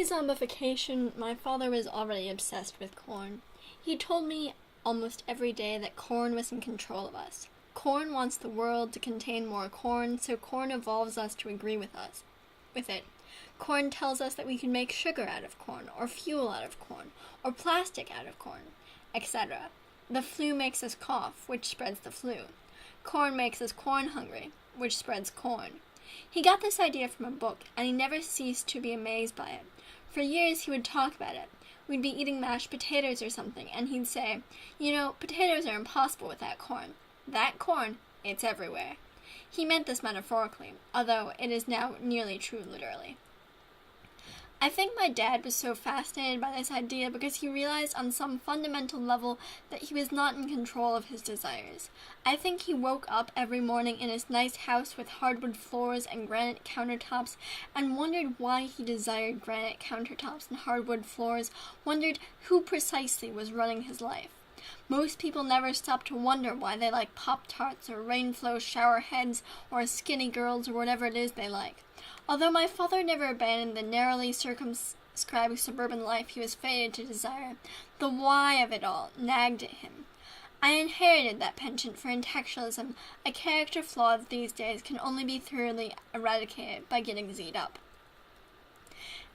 Pre-zombification, my father was already obsessed with corn. He told me almost every day that corn was in control of us. Corn wants the world to contain more corn, so corn evolves us to agree with it. Corn tells us that we can make sugar out of corn, or fuel out of corn, or plastic out of corn, etc. The flu makes us cough, which spreads the flu. Corn makes us corn hungry, which spreads corn. He got this idea from a book, and he never ceased to be amazed by it. For years he would talk about it. We'd be eating mashed potatoes or something, and he'd say, "You know, potatoes are impossible without corn. That corn, it's everywhere." He meant this metaphorically, although it is now nearly true literally. I think my dad was so fascinated by this idea because he realized on some fundamental level that he was not in control of his desires. I think he woke up every morning in his nice house with hardwood floors and granite countertops and wondered why he desired granite countertops and hardwood floors, wondered who precisely was running his life. Most people never stop to wonder why they like Pop-Tarts or rainflow shower heads or skinny girls or whatever it is they like. Although my father never abandoned the narrowly circumscribed suburban life he was fated to desire, the why of it all nagged at him. I inherited that penchant for intellectualism, a character flaw that these days can only be thoroughly eradicated by getting Z'd up.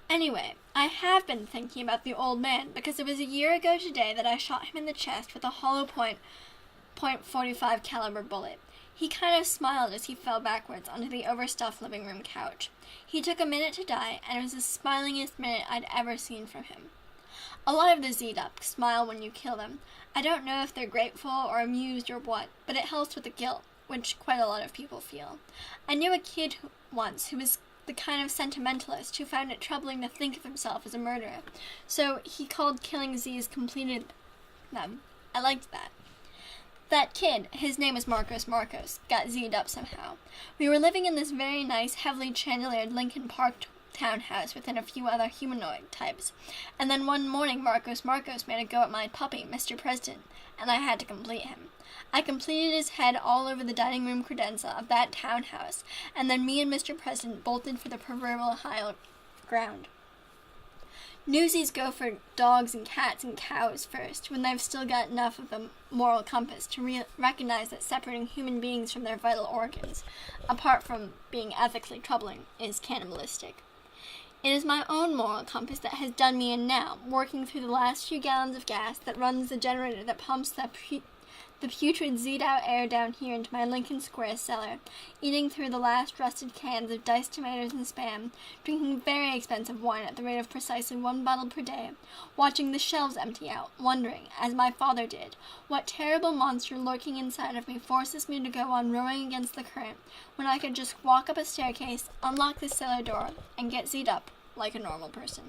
Anyway, I have been thinking about the old man because it was a year ago today that I shot him in the chest with a hollow .45 caliber bullet. He kind of smiled as he fell backwards onto the overstuffed living room couch. He took a minute to die, and it was the smilingest minute I'd ever seen from him. A lot of the Z'd-up smile when you kill them. I don't know if they're grateful or amused or what, but it helps with the guilt, which quite a lot of people feel. I knew a kid once who was the kind of sentimentalist who found it troubling to think of himself as a murderer, so he called killing Z's completed them. I liked that. That kid, his name was Marcos, got Z'd up somehow. We were living in this very nice, heavily chandeliered Lincoln Park townhouse within a few other humanoid types, and then one morning Marcos made a go at my puppy, Mr. President, and I had to complete him. I completed his head all over the dining room credenza of that townhouse, and then me and Mr. President bolted for the proverbial high ground. Newsies go for dogs and cats and cows first, when they've still got enough of a moral compass to recognize that separating human beings from their vital organs, apart from being ethically troubling, is cannibalistic. It is my own moral compass that has done me in now, working through the last few gallons of gas that runs the generator that pumps the putrid Z'd-out air down here into my Lincoln Square cellar, eating through the last rusted cans of diced tomatoes and Spam, drinking very expensive wine at the rate of precisely 1 bottle per day, watching the shelves empty out, wondering, as my father did, what terrible monster lurking inside of me forces me to go on rowing against the current, when I could just walk up a staircase, unlock the cellar door, and get Z'd up like a normal person.